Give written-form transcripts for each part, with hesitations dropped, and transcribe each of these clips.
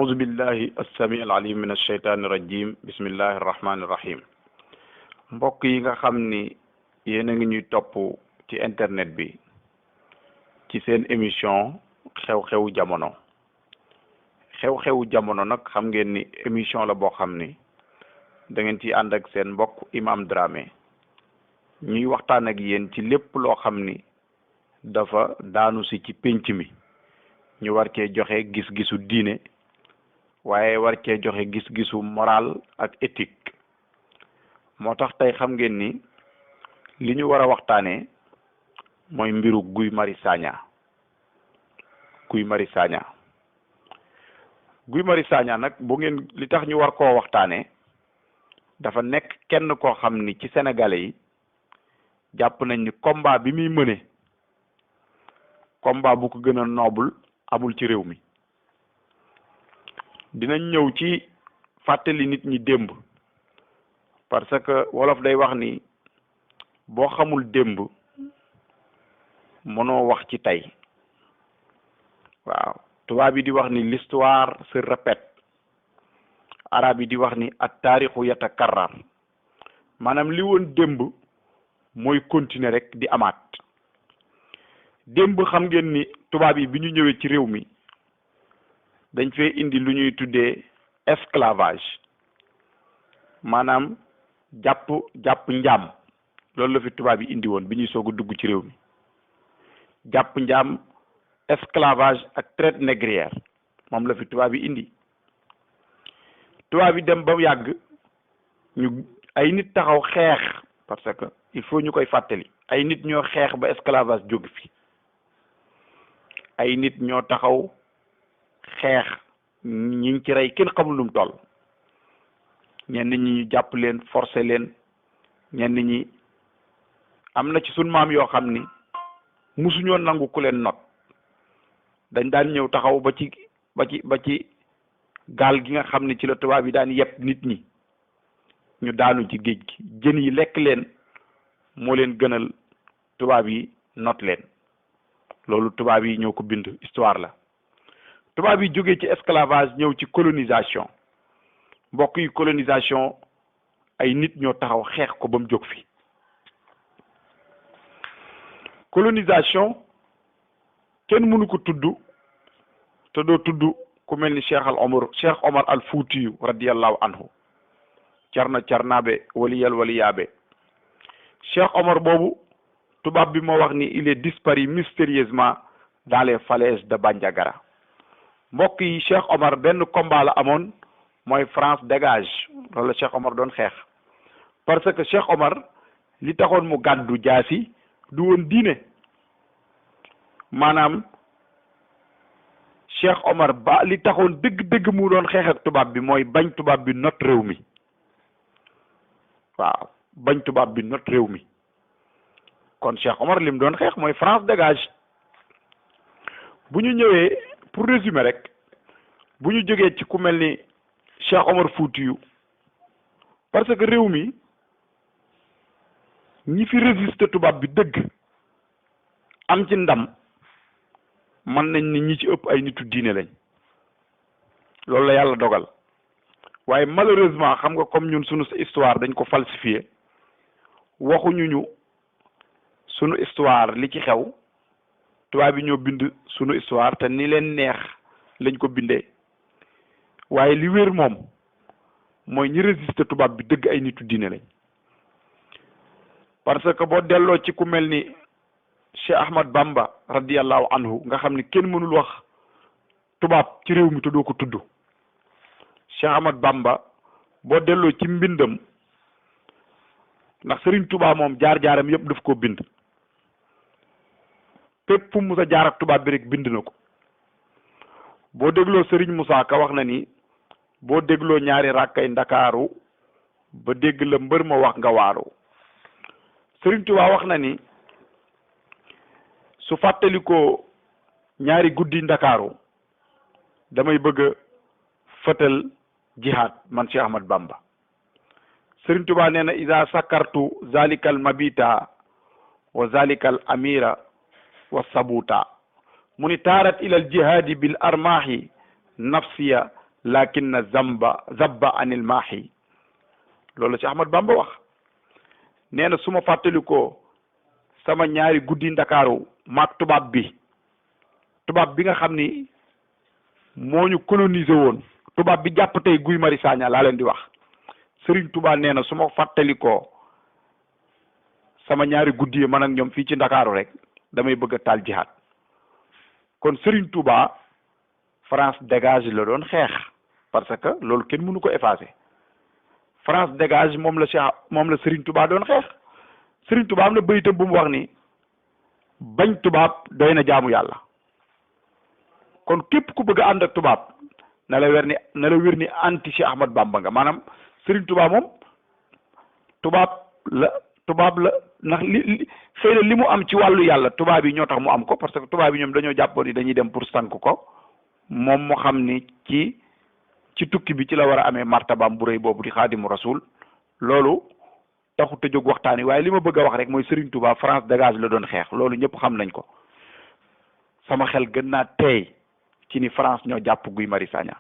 أعوذ بالله السميع العليم من الشيطان الرجيم بسم الله الرحمن الرحيم mbokk yi nga xam ni yéen a ngi ñuy topp ci internet bi ci seen émission xew-xewu jamono xew-xewu jamono nag xam ngeen ni émission la boo xam ni da ngeen ci ànd ak seen mbokk Imam Dramé ñuy waxtaan ak yéen ci lépp loo xam ni dafa daanu si ci pénc mi ñu war cee joxe gis-gisu diine waaye war cee joxe gis-gisu moral ak éthique moo tax tey xam ngeen ni li ñu war a waxtaanee mooy mbiru Guy Marius Sagna Guy Marius Sagna Guy Marius Sagna nag bu ngeen li tax ñu war koo waxtaanee dafa nekk kenn koo xam ni ci sénégalais yi jàpp nañ ni combat bi muy mëne combat bu ko gën a noble amul ci réew mi dinañ ñëw ci fàttali nit ñi démb parce que wolof day wax ni boo xamul démb mënoo wax ci tey waaw tubaab yi di wax ni l'histoire se répète arab yi di wax ni at taarixu yatakarrar maanaam li woon démb mooy continuer rek di amaat démb xam ngeen ni tubaab yi bi ñu ñëwee ci réew mi dañ fee indi lu ñuy tuddee esclavage maanaam jàpp njaam loolu la fi tubaab yi indi woon bi ñuy soog a dugg ci réew mi jàpp njaam esclavage ak traite négrière moom la fi tubaab yi indi tubaab yi dem ba yàgg ñu ay nit taxaw xeex parce que il faut ñu koy fàttali ay nit ñoo xeex ba esclavage jóge fi ay nit ñoo taxaw xeex ñi ngi ci rey kenn xamul lu mu toll ñenn ñi ñu jàpp leen forcé leen ñenn ñi am na ci sun maam yoo xam ni musuñoo nangu ku leen not dañ daan ñëw taxaw ba ci gaal gi nga xam ne ci la tubaab yi daan yeb nit ñi ñu daanu ci géej gi jën yi lekk leen moo leen gënal tubaab yi not leen loolu tubaab yi ñoo ko bind histoire la tubaab yi jógee ci esclavage ñëw ci colonisation mbokk yi colonisation ay nit ñoo taxaw xeex ko ba mu jóg fi colonisation kenn mënu ko tudd te doo tudd ku mel ni Cheikh Omar al Fuutiyu radiyallahu anhu carnaabe waliyaabe Cheikh Omar boobu tubaab bi moo wax ni il est disparu mystérieusement dans les falaises de Bandiagara mbokk yi Cheikh Omar benn combat la amoon mooy France dégage loolu la Cheikh Omar doon xeex parce que Cheikh Omar li taxoon mu gàddu jaasi du woon diine maanaam Cheikh Omar ba li taxoon dëgg-dëgg mu doon xeex ak tubaab bi mooy bañ tubaab bi not réew mi waaw bañ tubaab bi not réew mi kon Cheikh Omar lim doon xeex mooy France dégage bu ñu ñëwee pour résumer rek bu ñu jógee ci ku mel ni Cheikh Omar Foutiyou parce que réew mi ñi fi résister tubaab bi dëgg am ci ndam mën nañ ni ñi ci ëpp ay nitu diine lañ loolu la yàlla dogal waaye malheureusement xam nga comme ñun sunu histoire dañ ko falsifié waxuñu ñu sunu histoire li ci xew tubaab bi ñoo bind sunu histoire te ni leen neex lañ ko bindee waaye li wér moom mooy ñi résister tubaab bi dëgg ay nitu diine lañ parce que boo delloo ci ku mel ni Cheikh Ahmad Bamba radiyallahu anhu nga xam ni kenn mënul wax tubaab ci réew mi te doo ko tudd Cheikh Ahmad Bamba boo delloo ci mbindam ndax Serigne Touba moom jaar-jaaram yëpp daf koo bind fépp fu Musa jaar ak tubaab bi rek bind na ko boo dégloo Serigne Moussa Ka wax na ni boo dégloo ñaari rakkay ndakaaru ba dégg la mbër ma wax nga waaru Serigne Touba wax na ni su fàttalikoo ñaari guddi ndakaaru damay bëgg a fëtal jihaad man Cheikh Ahmad Bamba Serigne Touba nee na isa sakartu zalikal mabita wa zalikal amira wa sabuta mu ni taarat ilal jihaadi bil armaahi nafsiya lakinna zabba anil maahi loolu ci Ahmad Bamba wax nee na su ma fàttalikoo sama ñaari guddi ndakaaru maag tubaab bi nga xam ni moo ñu colonisé woon tubaab bi jàpp tey Guy Marius Sagna laa leen di wax Serigne Touba nee na su ma fàttalikoo sama ñaari guddi yi man ak ñoom fii ci ndakaaru rek damay bëgg a taal jihaad kon Serigne Touba France dégage la doon xeex parce que loolu kenn mënu ko effacer France dégage moom la Serigne Touba doon xeex Serigne Touba am na bayitam bu mu wax ni bañ tubaab doy na jaamu yàlla kon képp ku bëgg a ànd ak tubaab na la wér ni anti Cheikh Ahmad Bamba nga maanaam Serigne Touba moom tubaab la ndax xëy na li mu am ci wàllu yàlla tubaab yi ñoo tax mu am ko parce que tubaab yi ñoom dañoo jàppoon ni dañuy dem pour sànk ko moom mu xam ni ci tukki bi ci la war a amee martabaam bu rëy boobu di xaadimu rasul loolu taxut a jóg waxtaani waaye li ma bëgg a wax rek mooy Serigne Touba France dégage la doon xeex loolu ñëpp xam nañ ko sama xel gën naa teey ci ni France ñoo jàpp Guy Marius Sagna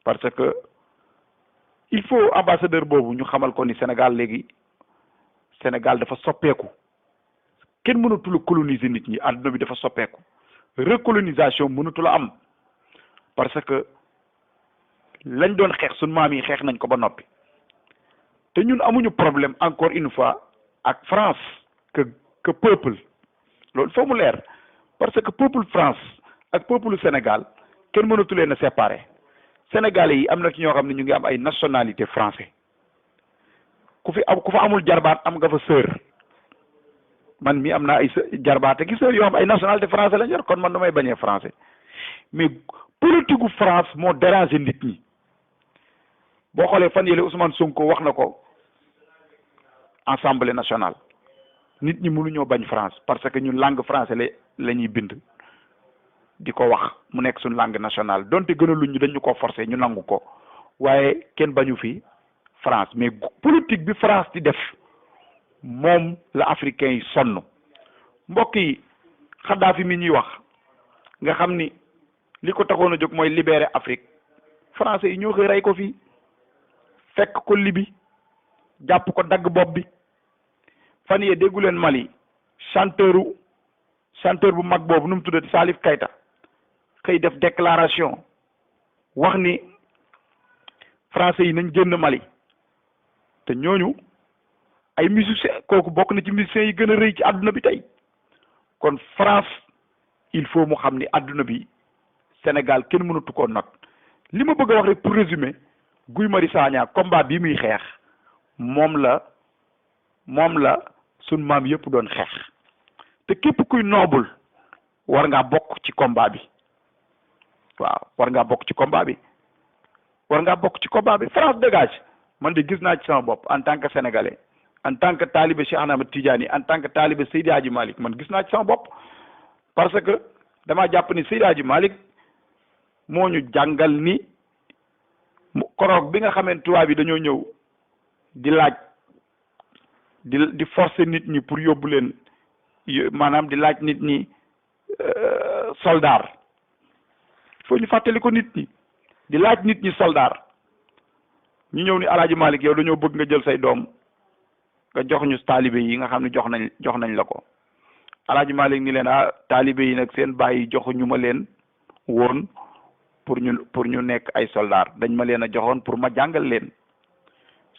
parce que il faut ambassadeur boobu ñu xamal ko ni Sénégal dafa soppeeku kenn mënatul a coloniser nit ñi àdduna bi dafa soppeeku recolonisation mënatul a am parce que lañ doon xeex suñ maam yi xeex nañ ko ba noppi te ñun amuñu problème encore une fois ak France que peuple loolu foo mu leer parce que peuple France ak peuple Sénégal kenn mënatu leen a séparer Sénégalais yi am na ci ñoo xam ne ñu ngi am ay nationalité français ku fa amul jarbaat am nga fa sœur man mi am naa ay jarbaat ak sœur yoo xam ay nationalité français lañ yor kon man damay bañee français mais politique gu France moo déranger nit ñi boo xoolee fan yële Ousmane Sonko wax na ko Assemblée nationale nit ñi mënuñoo bañ France parce que ñun langue français la ñuy bind di ko wax mu nekk suñ langue nationale donte gënaluñ ñu dañu ko forcer ñu nangu ko waaye kenn bañu fi France mais politique bi France di def moom la africain yi sonn mbokk yi Kadhafi mi ñuy wax nga xam ni li ko taxoon a jóg mooy libérer Afrique français yi ñoo koy rey ko fii fekk ko Libi jàpp ko dagg bopp bi fan yee déggu leen Mali chanteur bu mag boobu nu mu tuddati Salif Keita xëy def déclaration wax ni français yi nañ génn Mali te ñooñu ay musiciens kooku bokk na ci musiciens yi gën a rëy ci àdduna bi tey kon France il faut mu xam ni àdduna bi Sénégal kenn mënatu koo not li ma bëgg a wax rek pour résumer Guy Marius Sagna combat bi muy xeex moom la sun maam yëpp doon xeex te képp kuy noble war ngaa bokk ci combat bi waaw war ngaa bokk ci combat bi France dégage man de gis naa ci sama bopp en tant que sénégalais en tant que talibé Cheikh Ahmed Tidiane en tant que talibé Seydi Hadji Malick man gis naa ci sama bopp parce que dama jàpp ni Seydi Hadji Malick moo ñu jàngal ni koroog bi nga xamee tubaab bi dañoo ñëw di laaj di forcer nit ñi pour yóbbu leen maanaam di laaj nit ñi soldat foo ñu fàttali ko nit ñi di laaj nit ñi soldat ñu ñëw ni Alaaji Malick yow dañoo bëgg nga jël say doom nga jox ñu taalibe yi nga xam ne jox nañ la ko Alaaji Malick ni leen taalibe yi nag seen bàyyi joxuñu ma leen woon pour ñu nekk ay soldat dañ ma leen a joxoon pour ma jàngal leen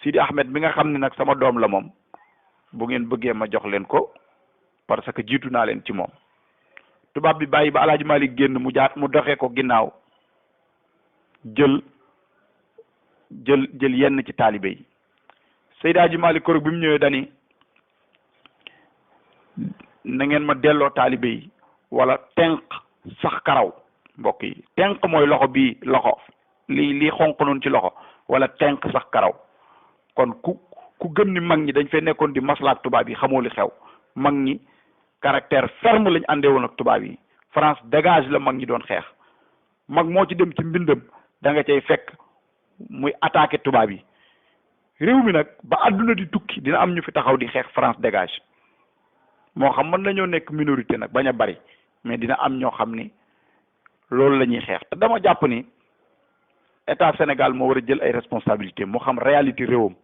Sidi Ahmed mi nga xam ne nag sama doom la moom bu ngeen bëggee ma jox leen ko parce que jiitu naa leen ci moom tubaab bi bàyyi ba Alaaji Malick génn mu doxee ko ginnaaw jël yenn ci taalibe yi Seydi Hadji Malick korog bi mu ñëwee dani na ngeen ma delloo taalibe yi wala tenq sax karaw mbokk yi tenq mooy loxo bii loxo lii xonq noonu ci loxo wala tenq sax karaw kon ku gëm ni mag ñi dañ fee nekkoon di maslaak tubaab yi xamoo li xew mag ñi caractère ferme lañ àndee woon ak tubaab yi France dégage la mag ñi doon xeex mag moo ci dem ci mbindam da nga cay fekk muy attaqué tubaab yi réew mi nag ba àdduna di tukki dina am ñu fi taxaw di xeex France dégage moo xam mën nañoo nekk minorité nag bañ a bari mais dina am ñoo xam ni loolu la ñuy xeex te dama jàpp ni état Sénégal moo war a jël ay responsabilité moo xam réalité réewam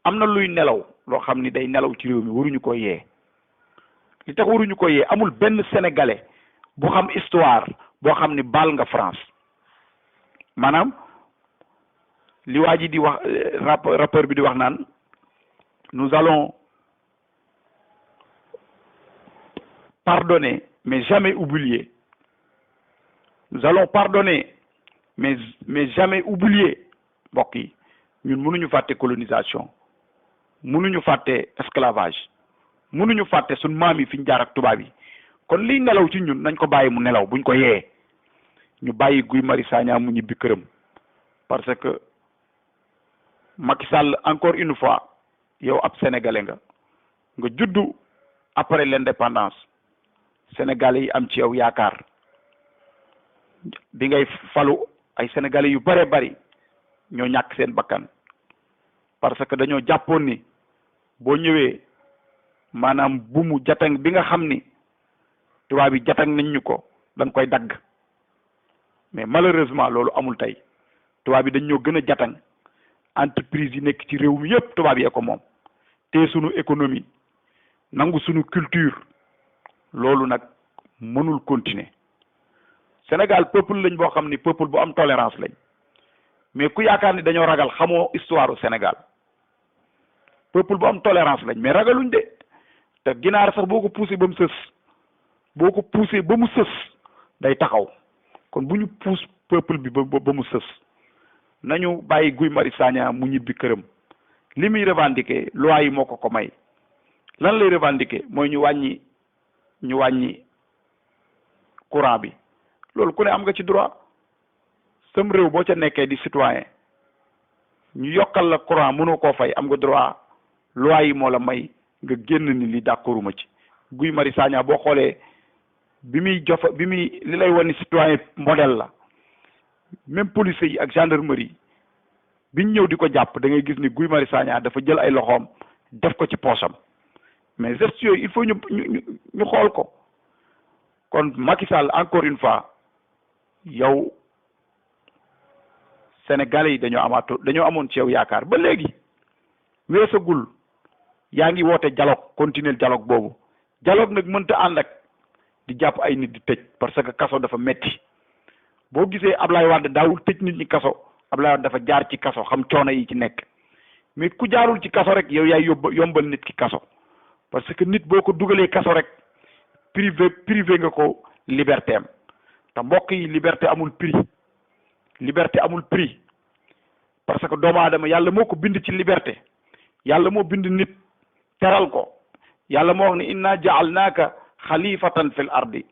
am na luy nelaw loo xam ni day nelaw ci réew mi waruñu ko yee li tax waruñu ko yee amul benn sénégalais bu xam histoire boo xam ni baal nga France maanaam li waa ji di wax rappeur bi di wax naan nous allons pardonner mais jamais oublier nous allons pardonner mais jamais oublier mbokk yi ñun mënuñu fàtte colonisation mënuñu fàtte esclavage mënuñu fàtte suñ maam yi fi ñu jaar ak tubaab yi kon liy nelaw ci ñun nañ ko bàyyi mu nelaw buñ ko yee ñu bàyyi Guy Marius Sagna mu ñibbi këram parce que Macky Sall encore une fois yow ab sénégalais nga juddu après l'indépendance sénégalais yi am ci yow yaakaar bi ngay falu ay sénégalais yu bare bari ñoo ñàkk seen bakkan parce que dañoo jàppoon ni boo ñëwee maanaam buumu jatang bi nga xam ni tubaab yi jatang nañ ñu ko dañ koy dagg mais malheureusement loolu amul tey tubaab yi dañ ñoo gën a jatang entreprise yi nekk ci réew mi yëpp tubaab yee ko moom te sunu économie nangu sunu culture loolu nag mënul continuer Sénégal peuple lañ boo xam ni peuple bu am tolérance lañ mais ku yaakaar ni dañoo ragal xamoo histoire u Sénégal peuple bu am tolérance lañ mais ragaluñ de te ginaar sax boo ko poussé ba mu sës boo ko poussé ba mu sës day taxaw kon bu ñu pousse peuple bi ba mu sës nañu bàyyi Guy Marius Sagna mu ñibbi këram li muy revendiquer loi yi moo ko may lan lay revendiquer mooy ñu wàññi courant bi loolu ku ne am nga ci droit sam réew boo ca nekkee di citoyen ñu yokkal la courant mënoo koo fay am nga droit loi yi moo la may nga génn ni li d'accorduma ci Guy Marius Sagna boo xoolee bi muy li lay wan ni citoyen modèle la même police yi ak gendarmerie biñ ñëw di ko jàpp da ngay gis ni Guy Marius Sagna dafa jël ay loxoom def ko ci poosam mais gestes yooyu il faut ñu xool ko kon Macky Sall encore une fois yow Sénégalais yi dañoo amoon ci yow yaakaar ba léegi weesagul yaa ngi woote dialogue continuer dialogue boobu dialogue nag mënta ànd ak di jàpp ay nit di tëj parce que kaso dafa metti boo gisee Ablaye Wade daawul tëj nit ñi kaso Ablaye Wade dafa jaar ci kaso xam coono yi ci nekk mais ku jaarul ci kaso rek yow yaay yombal nit ki kaso parce que nit boo ko dugalee kaso rek privé nga ko liberté am te mbokk yi liberté amul prix parce que doomu aadama yàlla moo ko bind ci liberté yàlla moo bind nit teral ko yàlla moo wax ni inna ja'alnaaka xalifatan fil ardi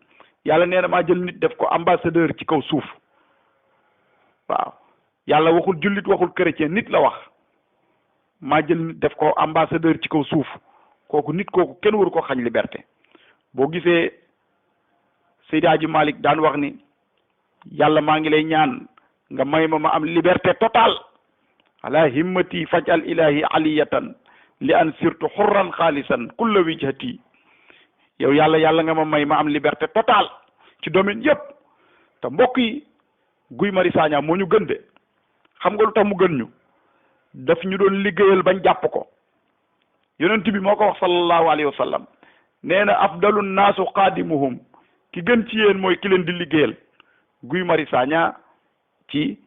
yàlla nee na maa jël nit def ko ambassadeur ci kaw suuf waaw yàlla waxul jullit waxul chrétien nit la wax maa jël nit def ko ambassadeur ci kaw suuf kooku kenn waru ko xañ liberté boo gisee Seydi Hadji Malick daan wax ni yàlla maa ngi lay ñaan nga may ma am liberté totale ala himmati fajal ilahi aliyatan li an sirtu xurran xaalisan kulla wijhati yow yàlla nga ma may ma am liberté totale ci domaine yëpp te mbokk yi Guy Marius Sagna moo ñu gën de xam nga lu tax mu gën ñu daf ñu doon liggéeyal bañ jàpp ko yonent bi moo ko wax sallallahu alayhi wa sallam nee na afdalu naasu qaadimuhum ki gën ci yéen mooy ki leen di liggéeyal Guy Marius Sagna ci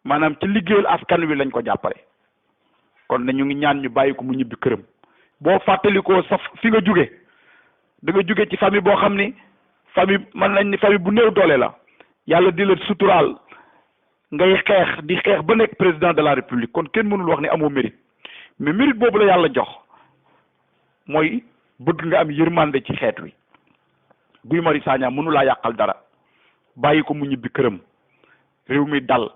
maanaam ci liggéeyal askan wi lañ ko jàppale kon ne ñu ngi ñaan ñu bàyyi ko mu ñibbi këram boo fàttalikoo sa fi nga jóge da nga jóge ci famille boo xam ni famille mën nañ ni famille bu néew doole la yàlla di la suturaal ngay xeex ba nekk président de la république kon kenn mënul wax ni amoo mérite mais mérite boobu la yàlla jox mooy bëgg nga am yërmande ci xeet wi Guy Marius Sagna mënulaa yàqal dara bàyyi ko mu ñibbi këram réew mi dal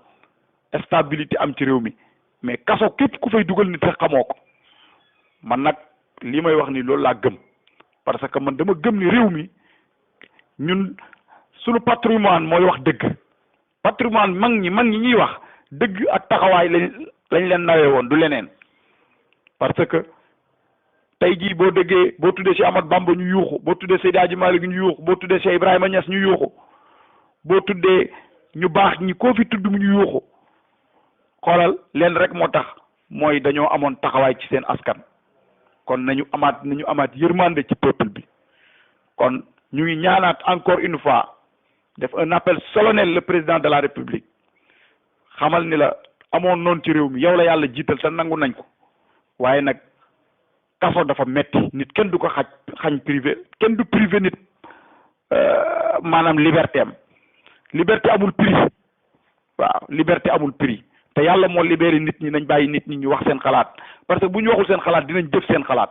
stabilité am ci réew mi mais kaso képp ku fay dugal nit rek xamoo ko man nag li may wax ni loolu laa gëm parce que man dama gëm ni réew mi ñun suñu patrimoine mooy wax dëgg patrimoine mag ñi ñuy wax dëgg ak taxawaay lañ leen nawee woon du leneen parce que tey jii boo tuddee Cheikh Ahmad Bamba ñu yuuxu boo tuddee Seydi Hadji Malick ñu yuuxu boo tuddee Cheikh Ibrahima Niass ñu yuuxu boo tuddee ñu baax ñi koo fi tudd mu ñu yuuxu xoolal leen rek moo tax mooy dañoo amoon taxawaay ci seen askan kon nañu amaat yërmande ci peuple bi kon ñu ngi ñaanaat encore une fois def un appel solennel le président de la république xamal ni la amoon noonu ci réew mi yow la yàlla jiital te nangu nañ ko waaye nag kaso dafa metti nit kenn du ko xañ privé kenn du privé nit maanaam liberté am liberté amul prix waaw liberté amul prix te yàlla moo libéré nit ñi nañ bàyyi nit ñi ñu wax seen xalaat parce que bu ñu waxul seen xalaat dinañ jëf seen xalaat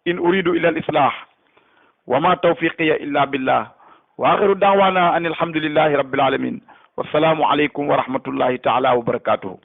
in uridu illa al islah wa ma tawfiqiya illa billah wa axiru daawana an alhamdulillahi rabbil alamin wassalaamu aleykum wa rahmatullahi taala wa barakatuhu